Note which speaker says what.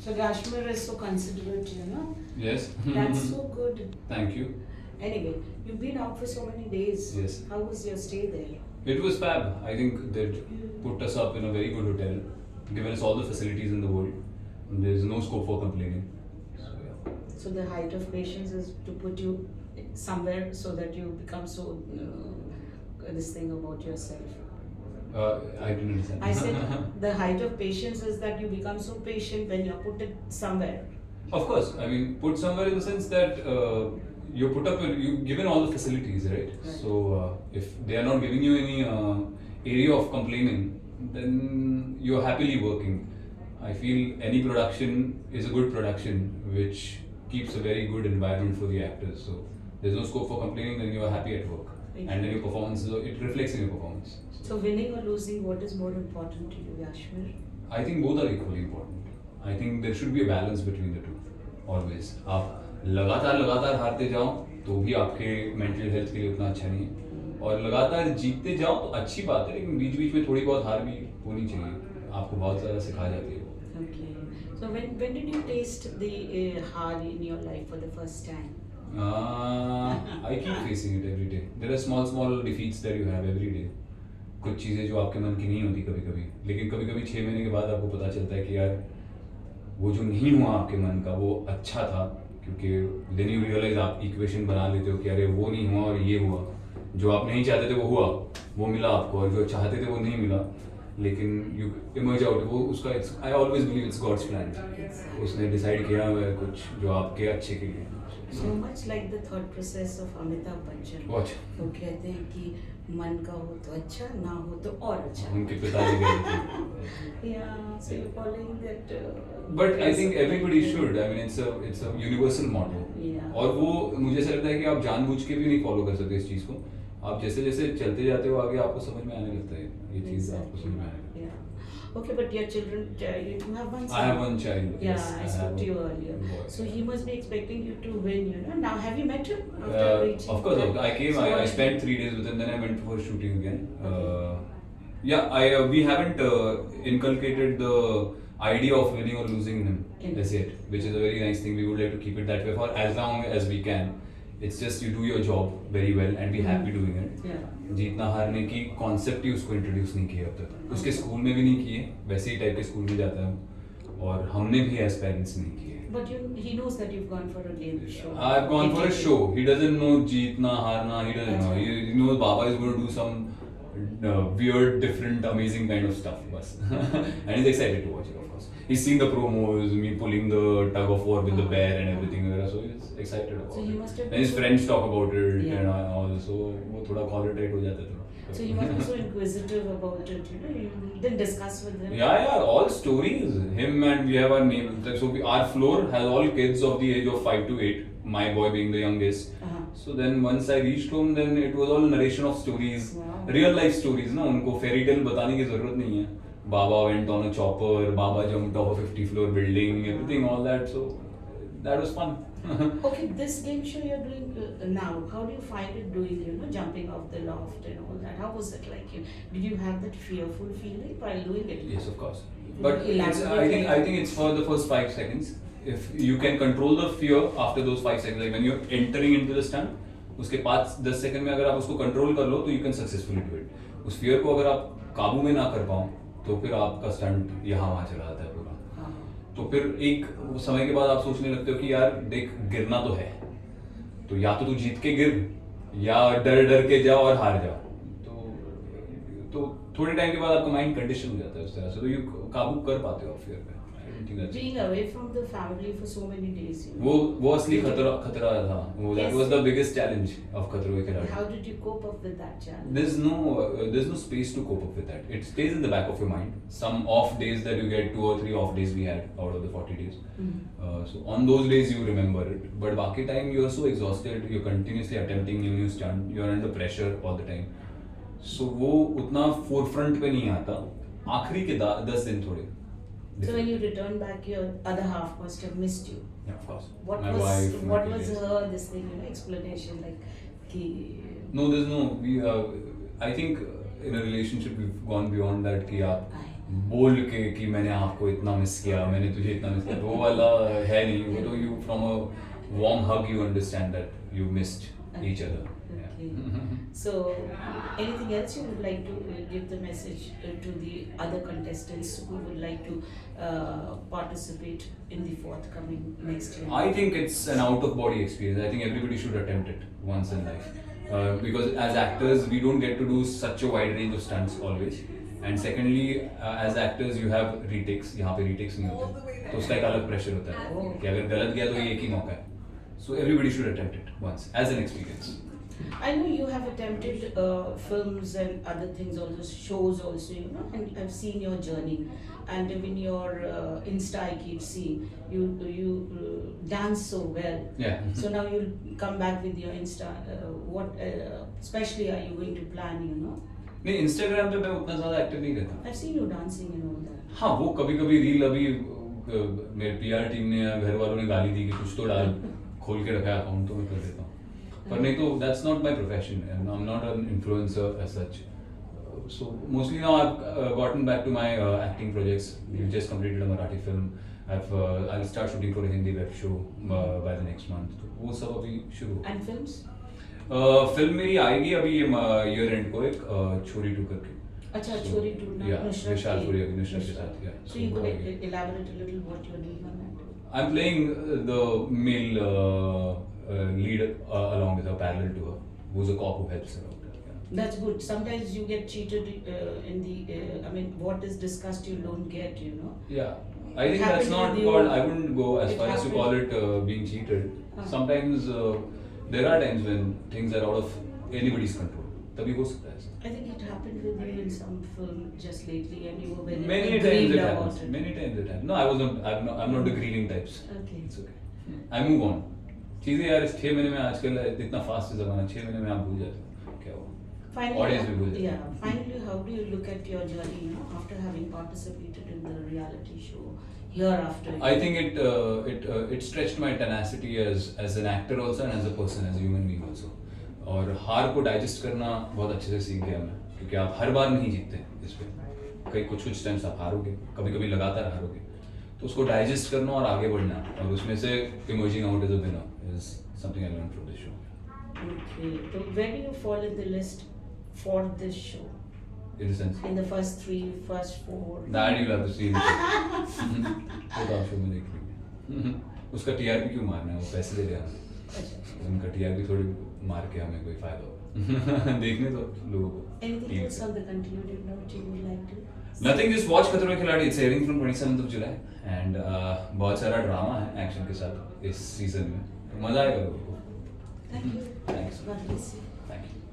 Speaker 1: So Kashmir is so considerate, you know.
Speaker 2: Yes.
Speaker 1: That's so good.
Speaker 2: Thank you.
Speaker 1: Anyway, you've been out for so many days.
Speaker 2: Yes.
Speaker 1: How was your stay there?
Speaker 2: It was fab. I think they put us up in a very good hotel, given us all the facilities in the world. There's no scope for complaining. So yeah.
Speaker 1: So the height of patience is to put you somewhere so that you become so this thing about yourself.
Speaker 2: I didn't understand.
Speaker 1: I said the height of patience is that you become so patient when you're put it somewhere.
Speaker 2: Of course, I mean, put somewhere in the sense that you're put up, you're given all the facilities, right?
Speaker 1: Right.
Speaker 2: So if they are not giving you any area of complaining, then you're happily working. I feel any production is a good production which keeps a very good environment for the actors. So there's no scope for complaining, then you're happy at work.
Speaker 1: Right.
Speaker 2: And then your performance, it reflects in your performance.
Speaker 1: So winning or losing, what is more important to you, Kashmir?
Speaker 2: I think both are equally important. I think there should be a balance between the two. Always. आप लगातार हारते जाओ तो भी आपके mental health के लिए उतना अच्छा नहीं है, और लगातार जीतते जाओ तो अच्छी बात है, लेकिन बीच बीच में थोड़ी बहुत हार भी होनी चाहिए. आपको बहुत ज़्यादा सिखा जाती है.
Speaker 1: Okay. So when did you taste the har in your life for the first time?
Speaker 2: I keep facing it every day. There are small defeats that you have every day. कुछ चीज़ें जो आपके मन की नहीं होती कभी कभी, लेकिन कभी कभी 6 महीने के बाद आपको पता चलता है कि यार वो जो नहीं हुआ आपके मन का वो अच्छा था, क्योंकि देन यू रियलाइज आप इक्वेशन बना लेते हो कि अरे वो नहीं हुआ और ये हुआ, जो आप नहीं चाहते थे वो हुआ, वो मिला आपको, और जो चाहते थे वो नहीं मिला, लेकिन यू इमर्ज आउट. वो उसका I always believe it's God's plan. उसने डिसाइड किया हुआ है कुछ जो आपके अच्छे के लिए.
Speaker 1: So much like the thought process of Amitabh Bachchan.
Speaker 2: What?
Speaker 1: वो कहते हैं कि मन का हो तो अच्छा, ना हो तो और अच्छा.
Speaker 2: उनके पिताजी गए थे.
Speaker 1: Yeah, so you're following that.
Speaker 2: But I think everybody should. I mean, it's a universal motto.
Speaker 1: Yeah.
Speaker 2: और वो मुझे ऐसा लगता है कि आप जानबूझ के भी नहीं फॉलो कर सकते इस चीज़ को. आप जैसे जैसे चलते जाते हो आगे आपको समझ में आने लगता है ये चीज़, आपको समझ में आने लगता है.
Speaker 1: Yeah. Okay, but your children, you have one son.
Speaker 2: I have one child.
Speaker 1: Yeah,
Speaker 2: Yes,
Speaker 1: I spoke to you earlier.
Speaker 2: boy.
Speaker 1: So he must be expecting you to win, you know. Now, have you met him after reaching?
Speaker 2: Of course,
Speaker 1: that?
Speaker 2: I came.
Speaker 1: So
Speaker 2: I
Speaker 1: what-
Speaker 2: spent 3 days with him. Then I went for shooting again. Yeah, we haven't inculcated the idea of winning or losing him as yet, which is a very nice thing. We would like to keep it that way for as long as we can. It's just you do your job very well and be happy doing it.
Speaker 1: Yeah.
Speaker 2: जीतना हारने की concept ही उसको introduce नहीं किया अब तक. उसके school में भी नहीं किए, वैसे ही टाइप के स्कूल में जाता है, और हमने भी एज पेरेंट्स नहीं किए.
Speaker 1: But he knows that you've gone for a game show.
Speaker 2: I've gone for a show. He doesn't know जीतना हारना. He doesn't know. He knows Baba is going to do some weird, different, amazing kind of stuff. बस. And he's excited to watch it, of course. He's seen the promos, me pulling the tug of war with the bear and everything. So he's excited about
Speaker 1: So he
Speaker 2: it.
Speaker 1: must have
Speaker 2: And his
Speaker 1: been-
Speaker 2: friends talk about it
Speaker 1: Yeah.
Speaker 2: and all. So वो थोड़ा collar tight हो जाता है थोड़ा.
Speaker 1: So he must be so inquisitive about it, you know. You didn't discuss with him.
Speaker 2: Yeah, all stories. Him, and we have our name. So our floor has all kids of the age of 5 to 8. My boy being the youngest.
Speaker 1: Uh-huh.
Speaker 2: So then once I reached home, then it was all narration of stories,
Speaker 1: Wow.
Speaker 2: real life stories. ना उनको fairy tale बताने की जरूरत नहीं है. Baba went on a chopper. Baba jumped off a 50-floor building. Everything, all that. So that was fun.
Speaker 1: Okay, this game show you're doing now, how do you find it doing, you know, jumping off the loft and all that? How was it like? Did you have that fearful feeling while doing it?
Speaker 2: Yes, of course.
Speaker 1: Could
Speaker 2: But
Speaker 1: you
Speaker 2: it's,
Speaker 1: elaborate
Speaker 2: I think it's for the first 5 seconds. If you can control the fear after those 5 seconds, like when you're entering into the stunt, उसके 5-10 second में अगर आप उसको control कर लो तो you can successfully do it. उस fear को अगर आप काबू में ना कर पाओ तो फिर आपका स्टंट यहाँ वहाँ चला जाता है पूरा.
Speaker 1: हाँ.
Speaker 2: तो फिर एक समय के बाद आप सोचने लगते हो कि यार देख गिरना तो है, तो या तो तू जीत के गिर या डर डर के जा और हार जा. तो थोड़े टाइम के बाद आपका माइंड कंडीशन हो जाता है उस तरह से, तो यू काबू कर पाते हो आप फियर पे.
Speaker 1: Being away from the family for so many days, you know.
Speaker 2: वो असली खतरा था वो. That was the biggest challenge of खतरों के खिलाड़ी.
Speaker 1: How did you cope up with that challenge?
Speaker 2: There's no space to cope up with that. It stays in the back of your mind. Some off days that you get, 2 or 3 off days we had out of the 40 days. So on those days you remember it. But बाकी time you are so exhausted. You're continuously attempting new stunt. You're under pressure all the time. So वो उतना forefront पे नहीं आता. आखिरी के 10 दिन थोड़े.
Speaker 1: So when you returned back, your other half must have missed you.
Speaker 2: Yeah, of course.
Speaker 1: What
Speaker 2: My
Speaker 1: was
Speaker 2: wife, my
Speaker 1: what was
Speaker 2: kids.
Speaker 1: her this thing, you know, explanation like? Ki,
Speaker 2: No, there's no. I think in a relationship we've gone beyond that. कि आप बोल के कि मैंने आपको इतना miss किया, मैंने तुझे इतना मिस किया, वो वाला है नहीं. वो तो you from a warm hug you understand that you missed each other.
Speaker 1: Okay.
Speaker 2: Yeah.
Speaker 1: So, anything else you would like to give the message to the other contestants who would like to participate in the forthcoming next year?
Speaker 2: I think it's an out of body experience. I think everybody should attempt it once in life. Because as actors, we don't get to do such a wide range of stunts always. And secondly, as actors, you have retakes. यहाँ पे retakes नहीं होते, तो उसका एक अलग pressure होता है कि अगर गलत गया तो ये एक ही मौका है. So everybody should attempt it once as an experience.
Speaker 1: I know you have attempted films and other things, also shows, also, you know, and I've seen your journey. And in your Insta, I keep seeing you dance so well.
Speaker 2: Yeah.
Speaker 1: So now you'll come back with your Insta. What especially are you going to plan? You know,
Speaker 2: नहीं, Instagram पे मैं उतना ज़्यादा active नहीं रहता.
Speaker 1: I've seen you dancing and all that.
Speaker 2: हाँ, वो कभी-कभी रील अभी मेरे PR टीम ने या घर वालों ने गाली दी कि कुछ तो डाल, खोल के रखा है अकाउंट, तो मैं कर देता हूँ. पर नहीं तो that's not my profession and I'm not an influencer as such. So mostly now I've gotten back to my acting projects. We've just completed a Marathi film. I'll start shooting for a Hindi web show by the next month. तो वो सब अभी शुरू.
Speaker 1: And films?
Speaker 2: Film मेरी आएगी अभी year and को, एक छोरी 2 करके.
Speaker 1: अच्छा, छोरी 2 ना,
Speaker 2: Yeah,
Speaker 1: Nusrat
Speaker 2: Vishal
Speaker 1: की-
Speaker 2: Puri, Nusrat के साथ, yeah.
Speaker 1: So you
Speaker 2: वो
Speaker 1: could
Speaker 2: आएगी.
Speaker 1: elaborate a little what you're doing on that.
Speaker 2: I'm playing the male lead along with her, parallel to her, who's a cop who helps her out. Yeah.
Speaker 1: That's good. Sometimes you get cheated in the. I mean, what is discussed you don't get. You know.
Speaker 2: Yeah, I think
Speaker 1: Happened
Speaker 2: that's not
Speaker 1: with you-
Speaker 2: what I wouldn't go as
Speaker 1: it
Speaker 2: far as to call it being cheated. Sometimes there are times when things are out of anybody's control. तभी हो सकता है ऐसा.
Speaker 1: I think it happened with you in some film just lately, and you were very
Speaker 2: Many times
Speaker 1: grieved
Speaker 2: it
Speaker 1: about
Speaker 2: happens.
Speaker 1: it.
Speaker 2: Many times it happens. No, I wasn't. I'm not the grieving types.
Speaker 1: Okay.
Speaker 2: It's okay. I move on. चीजें यार इस 6 महीने में आजकल इतना fast ज़माना, 6 महीने में आप भूल जाते हो क्या हुआ.
Speaker 1: Finally,
Speaker 2: Audience भी भूल जाते
Speaker 1: yeah. Finally, how do you look at your journey? You know, after having participated in the reality show, hereafter.
Speaker 2: I think it stretched my tenacity as an actor also and as a person, as a human being also. और हार को digest करना बहुत अच्छे से सीख गया मैं, क्योंकि आप हर बार नहीं जीतते इस पे. कई कुछ टाइम्स आप हारोगे, कभी-कभी लगातार हारोगे, तो उसको डाइजेस्ट करना और आगे बढ़ना, और उसमें से emerging out as a winner is something I learn from this show.
Speaker 1: Okay. So where do you fall in the list for this show?
Speaker 2: In the sense
Speaker 1: In the first 3, first 4?
Speaker 2: That you have to see. वो तो आप show में देख लीजिए. उसका TRP क्यों मारना है, वो पैसे दे रहे हैं.
Speaker 1: अच्छा.
Speaker 2: उनका टीआरपी थोड़ी मार के हमें कोई फायदा होगा. देखने तो लोगों को.
Speaker 1: Anything else on the concluded note you would like to?
Speaker 2: Nothing, just watch खतरों के खिलाड़ी. It's airing from 27th of July and बहुत सारा ड्रामा है एक्शन के साथ इस सीजन में, तो मजा आएगा लोगों को.
Speaker 1: Thank you.
Speaker 2: Thanks.
Speaker 1: God bless you.
Speaker 2: Thank you.